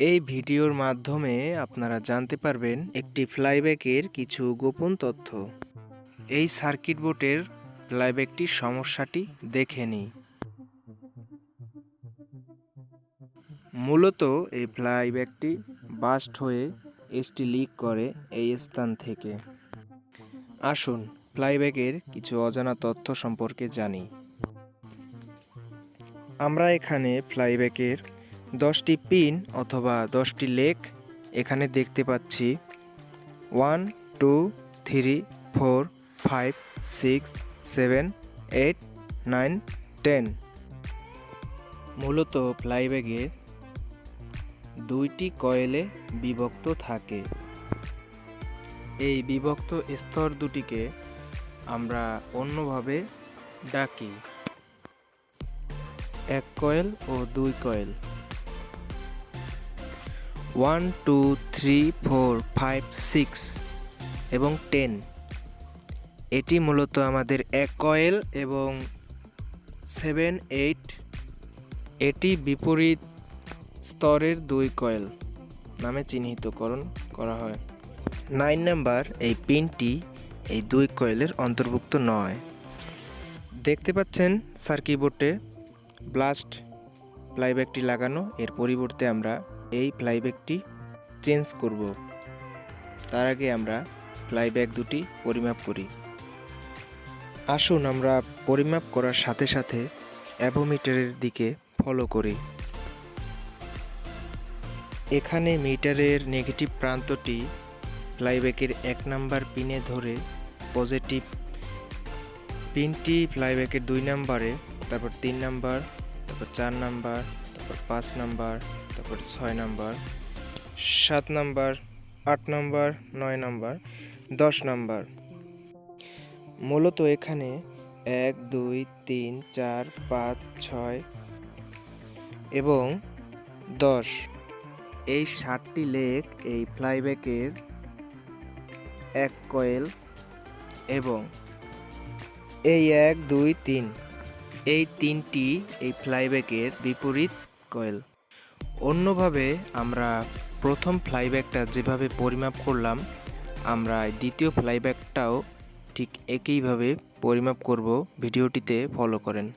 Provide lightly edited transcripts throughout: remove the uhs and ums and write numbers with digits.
এই ভিডিওর মাধ্যমে আপনারা জানতে পারবেন একটি ফ্লাইব্যাকের কিছু গোপন তথ্য। এই সার্কিট বোর্ডের ফ্লাইব্যাকটির সমস্যাটি দেখে নিই। মূলত এই ফ্লাইব্যাকটি বাস্ট হয়ে এসটি লিক করে এই স্থান থেকে। আসুন ফ্লাইব্যাকের কিছু অজানা তথ্য সম্পর্কে জানি। আমরা এখানে ফ্লাইব্যাকের 10টি পিন অথবা 10টি লেগ এখানে দেখতে পাচ্ছি। 1 2 3 4 5 6 7 8 9 10। মূলত ফ্লাইব্যাকে দুইটি কয়েলে বিভক্ত থাকে। এই বিভক্ত স্তর দুটিকে আমরা অন্যভাবে ডাকি এক কয়েল ও দুই কয়েল। 1 2 3 4 5 6 এবং 10 এটি মূলত আমাদের এক কয়েল এবং 7 8 এটি বিপরীত স্তরের দুই কয়েল নামে চিহ্নিতকরণ করা হয়। 9 নাম্বার এই পিনটি এই দুই কয়েলের অন্তর্ভুক্ত নয়। দেখতে পাচ্ছেন সার্কিট বোর্ডে ব্লাস্ট ফ্লাইব্যাকটি লাগানো, এর পরিবর্তে আমরা এই ফ্লাইব্যাকটি চেঞ্জ করব। তার আগে আমরা ফ্লাইব্যাক দুটি পরিমাপ করি। আসুন আমরা পরিমাপ করার সাথে সাথে অ্যাভোমিটারের দিকে ফলো করি। এখানে মিটারের নেগেটিভ প্রান্তটি ফ্লাইব্যাকের 1 নাম্বার পিনে ধরে পজিটিভ পিনটি ফ্লাইব্যাকের 2 নাম্বারে, তারপর 3 নাম্বার, তারপর 4 নাম্বার, তারপর 5 নাম্বার, তারপর 6 number, 7 number, 8 number, 9 number, 10 number. মূলত এখানে 1 2 3 4 5 6 এবং 10 এই 7টি লেগ এই ফ্লাইব্যাকের এক কয়েল এবং এই 1 2 3 এই তিনটি এই ফ্লাইব্যাকের বিপরীত কয়েল। অন্যভাবে আমরা প্রথম ফ্লাইব্যাকটা যেভাবে পরিমাপ করলাম, আমরা দ্বিতীয় ফ্লাইব্যাকটাও ঠিক একইভাবে পরিমাপ করব। ভিডিওটিতে ফলো করেন।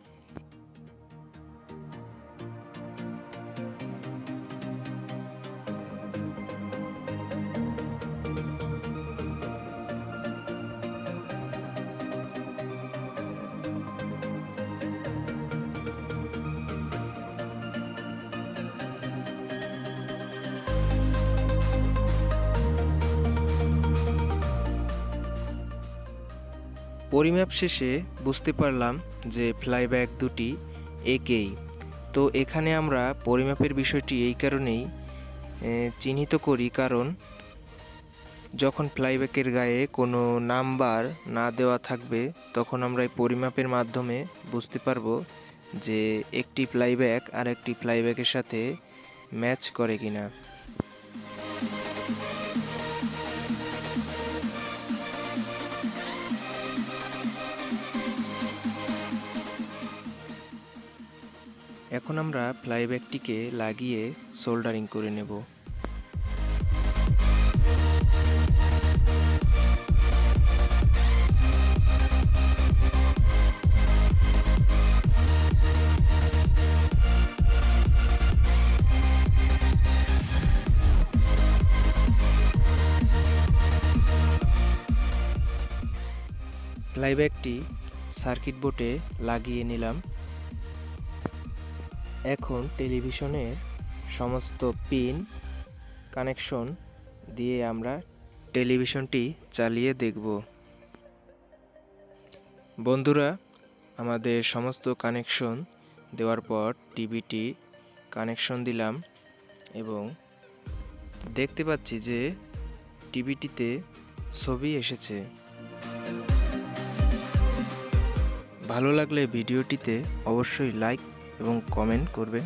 পরিমাপ শেষে বুঝতে পারলাম যে ফ্লাইব্যাক দুটি একই। তো এখানে আমরা পরিমাপের বিষয়টি এই কারণেই চিহ্নিত করি, কারণ যখন ফ্লাইব্যাকের গায়ে কোনো নাম্বার না দেওয়া থাকবে তখন আমরা এই পরিমাপের মাধ্যমে বুঝতে পারবো যে একটি ফ্লাইব্যাক আর একটি ফ্লাইব্যাকের সাথে ম্যাচ করে কিনা। এখন আমরা ফ্লাইব্যাকটিকে লাগিয়ে সোল্ডারিং করে নেব। ফ্লাইব্যাকটি সার্কিট বোর্ডে লাগিয়ে নিলাম। এখন টেলিভিশনের সমস্ত পিন কানেকশন দিয়ে আমরা টেলিভিশনটি চালিয়ে দেখব। বন্ধুরা, আমাদের সমস্ত কানেকশন দেওয়ার পর টিভিটি কানেকশন দিলাম এবং দেখতে পাচ্ছি যে টিভিটিতে ছবি এসেছে। ভালো লাগলে ভিডিওটিতে অবশ্যই লাইক এবং কমেন্ট করবেন।